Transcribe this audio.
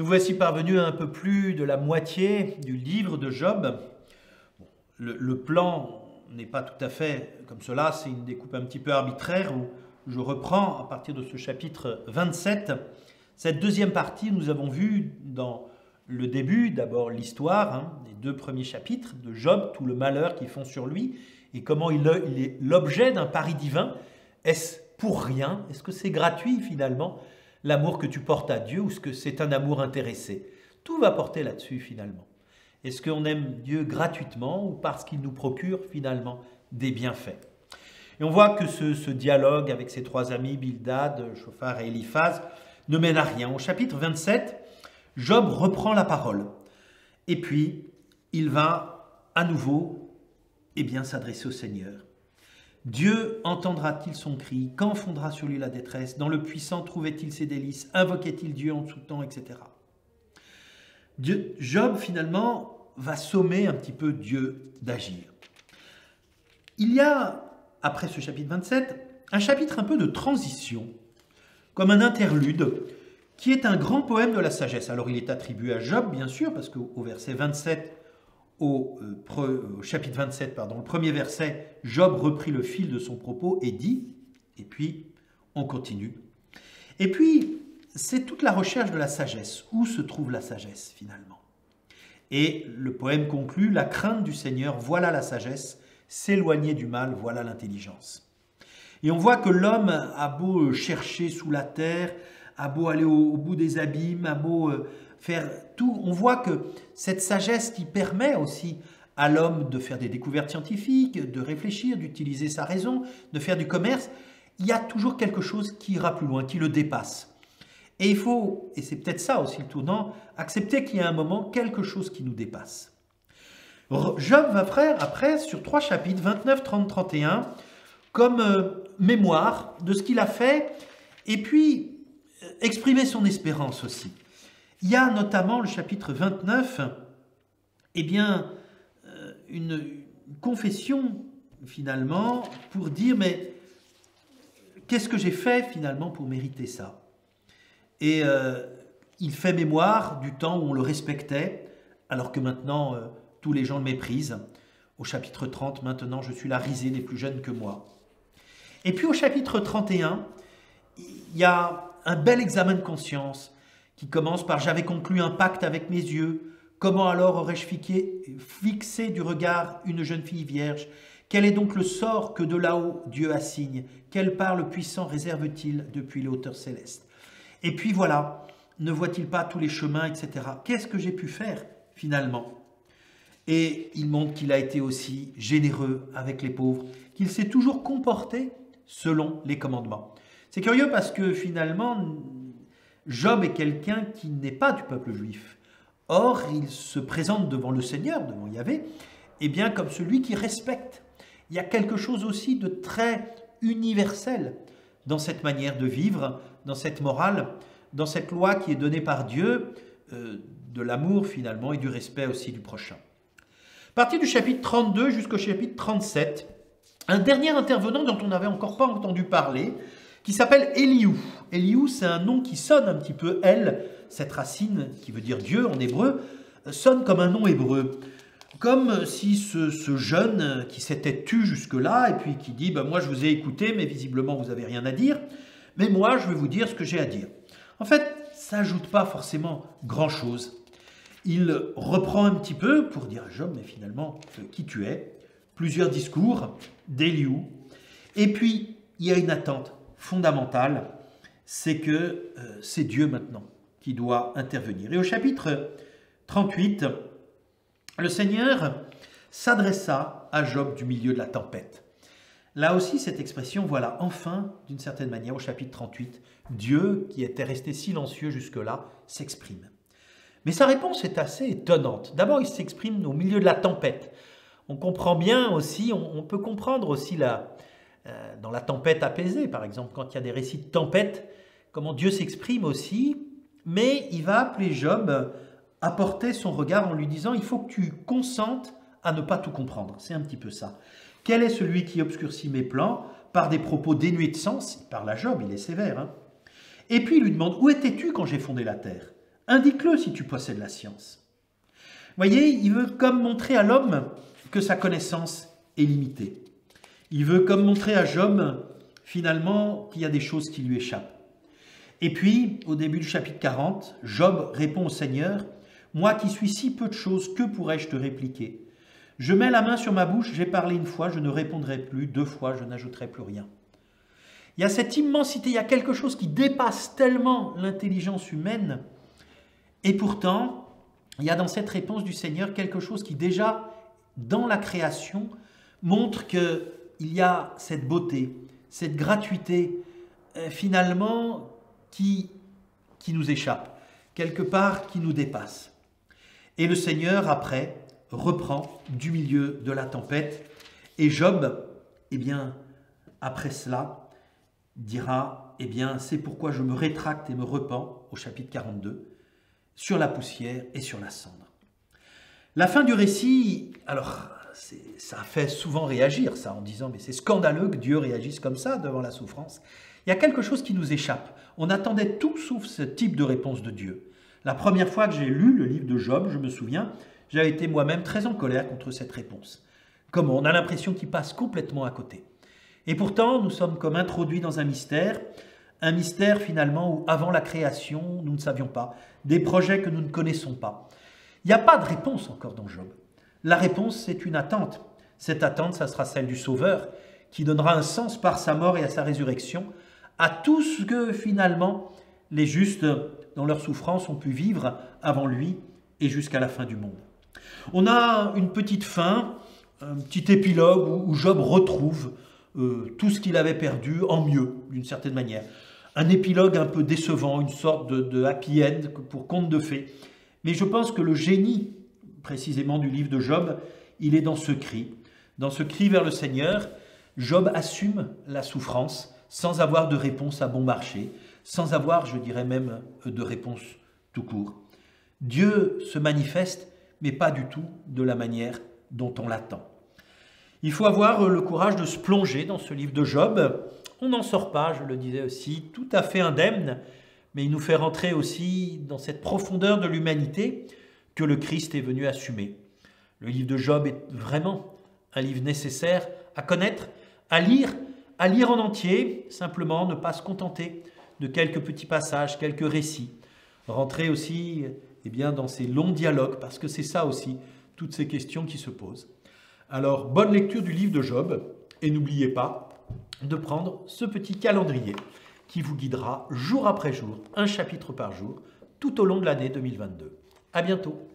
Nous voici parvenus à un peu plus de la moitié du livre de Job. Bon, le plan n'est pas tout à fait comme cela, c'est une découpe un petit peu arbitraire où je reprends à partir de ce chapitre 27. Cette deuxième partie, nous avons vu dans le début, d'abord l'histoire, les deux premiers chapitres de Job, tout le malheur qu'ils font sur lui et comment il est l'objet d'un pari divin. Est-ce pour rien? Est-ce que c'est gratuit finalement l'amour que tu portes à Dieu ou est-ce que c'est un amour intéressé? Tout va porter là-dessus finalement. Est-ce qu'on aime Dieu gratuitement ou parce qu'il nous procure finalement des bienfaits? Et on voit que ce dialogue avec ses trois amis, Bildad, Shophar et Eliphaz, ne mène à rien. Au chapitre 27, Job reprend la parole. Et puis, il va à nouveau s'adresser au Seigneur. Dieu entendra-t-il son cri? Quand fondra sur lui la détresse? Dans le puissant trouvait-il ses délices? Invoquait-il Dieu en tout temps, etc. Job, finalement, va sommer un petit peu Dieu d'agir. Il y a, après ce chapitre 27, un chapitre un peu de transition, comme un interlude, qui est un grand poème de la sagesse. Alors, il est attribué à Job, bien sûr, parce qu'au verset 27, au chapitre 27, le premier verset, Job reprit le fil de son propos et dit, et puis on continue. Et puis, c'est toute la recherche de la sagesse. Où se trouve la sagesse, finalement? Et le poème conclut, la crainte du Seigneur, voilà la sagesse, s'éloigner du mal, voilà l'intelligence. Et on voit que l'homme a beau chercher sous la terre, a beau aller au bout des abîmes, a beau faire tout, on voit que cette sagesse qui permet aussi à l'homme de faire des découvertes scientifiques, de réfléchir, d'utiliser sa raison, de faire du commerce, il y a toujours quelque chose qui ira plus loin, qui le dépasse. Et il faut, et c'est peut-être ça aussi le tournant, accepter qu'il y a un moment quelque chose qui nous dépasse. Job va faire après, sur 3 chapitres, 29, 30, 31, comme mémoire de ce qu'il a fait, et puis exprimer son espérance aussi. Il y a notamment le chapitre 29, une confession finalement pour dire mais qu'est-ce que j'ai fait finalement pour mériter ça? Et il fait mémoire du temps où on le respectait alors que maintenant tous les gens le méprisent. Au chapitre 30, maintenant je suis la risée des plus jeunes que moi. Et puis au chapitre 31, il y a un bel examen de conscience qui commence par « J'avais conclu un pacte avec mes yeux. Comment alors aurais-je fixé du regard une jeune fille vierge? Quel est donc le sort que de là-haut Dieu assigne? Quelle part le puissant réserve-t-il depuis les hauteurs célestes ?» Et puis voilà, ne voit-il pas tous les chemins, etc. Qu'est-ce que j'ai pu faire finalement? Et il montre qu'il a été aussi généreux avec les pauvres, qu'il s'est toujours comporté selon les commandements. C'est curieux parce que finalement, Job est quelqu'un qui n'est pas du peuple juif. Or, il se présente devant le Seigneur, devant Yahvé, comme celui qui respecte. Il y a quelque chose aussi de très universel dans cette manière de vivre, dans cette morale, dans cette loi qui est donnée par Dieu, de l'amour finalement et du respect aussi du prochain. À partir du chapitre 32 jusqu'au chapitre 37, un dernier intervenant dont on n'avait encore pas entendu parler, qui s'appelle Eliou. Eliou, c'est un nom qui sonne un petit peu, cette racine qui veut dire Dieu en hébreu, sonne comme un nom hébreu. Comme si ce jeune qui s'était tu jusque-là et puis qui dit moi je vous ai écouté mais visiblement vous n'avez rien à dire, mais moi je vais vous dire ce que j'ai à dire. En fait, ça n'ajoute pas forcément grand-chose. Il reprend un petit peu pour dire à Job mais finalement qui tu es, plusieurs discours d'Eliou, et puis il y a une attente fondamentale, c'est que c'est Dieu maintenant qui doit intervenir. Et au chapitre 38, le Seigneur s'adressa à Job du milieu de la tempête. Là aussi, cette expression, voilà, enfin, d'une certaine manière, au chapitre 38, Dieu, qui était resté silencieux jusque-là, s'exprime. Mais sa réponse est assez étonnante. D'abord, il s'exprime au milieu de la tempête. On comprend bien aussi, on peut comprendre aussi dans la tempête apaisée, par exemple, quand il y a des récits de tempête, comment Dieu s'exprime aussi, mais il va appeler Job à porter son regard en lui disant « il faut que tu consentes à ne pas tout comprendre ». C'est un petit peu ça. Quel est celui qui obscurcit mes plans par des propos dénués de sens? Il parle à Job, il est sévère. Et puis il lui demande « où étais-tu quand j'ai fondé la terre ?» Indique-le si tu possèdes la science. Voyez, il veut comme montrer à l'homme que sa connaissance est limitée. Il veut comme montrer à Job, finalement, qu'il y a des choses qui lui échappent. Et puis, au début du chapitre 40, Job répond au Seigneur, « Moi qui suis si peu de choses, que pourrais-je te répliquer? Je mets la main sur ma bouche, j'ai parlé une fois, je ne répondrai plus, 2 fois, je n'ajouterai plus rien. » Il y a cette immensité, il y a quelque chose qui dépasse tellement l'intelligence humaine. Et pourtant, il y a dans cette réponse du Seigneur quelque chose qui déjà, dans la création, montre qu'il y a cette beauté, cette gratuité, finalement, qui nous échappe, quelque part qui nous dépasse. Et le Seigneur, après, reprend du milieu de la tempête. Et Job, eh bien, après cela, dira, eh bien, c'est pourquoi je me rétracte et me repens, au chapitre 42, sur la poussière et sur la cendre. La fin du récit, alors, ça fait souvent réagir, ça, en disant, mais c'est scandaleux que Dieu réagisse comme ça devant la souffrance. Il y a quelque chose qui nous échappe. On attendait tout sauf ce type de réponse de Dieu. La première fois que j'ai lu le livre de Job, je me souviens, j'avais été moi-même très en colère contre cette réponse. Comment on a l'impression qu'il passe complètement à côté. Et pourtant, nous sommes comme introduits dans un mystère finalement où avant la création, nous ne savions pas, des projets que nous ne connaissons pas. Il n'y a pas de réponse encore dans Job. La réponse, c'est une attente. Cette attente, ça sera celle du Sauveur, qui donnera un sens par sa mort et à sa résurrection à tout ce que finalement les justes, dans leur souffrance, ont pu vivre avant lui et jusqu'à la fin du monde. On a une petite fin, un petit épilogue où Job retrouve tout ce qu'il avait perdu en mieux, d'une certaine manière. Un épilogue un peu décevant, une sorte de happy end pour conte de fées. Mais je pense que le génie, précisément, du livre de Job, il est dans ce cri vers le Seigneur. Job assume la souffrance sans avoir de réponse à bon marché, sans avoir, je dirais même, de réponse tout court. Dieu se manifeste, mais pas du tout de la manière dont on l'attend. Il faut avoir le courage de se plonger dans ce livre de Job. On n'en sort pas, je le disais aussi, tout à fait indemne, mais il nous fait rentrer aussi dans cette profondeur de l'humanité que le Christ est venu assumer. Le livre de Job est vraiment un livre nécessaire à connaître, à lire en entier, simplement ne pas se contenter de quelques petits passages, quelques récits. Rentrer aussi dans ces longs dialogues, parce que c'est ça aussi, toutes ces questions qui se posent. Alors, bonne lecture du livre de Job, et n'oubliez pas de prendre ce petit calendrier qui vous guidera jour après jour, un chapitre par jour, tout au long de l'année 2022. À bientôt.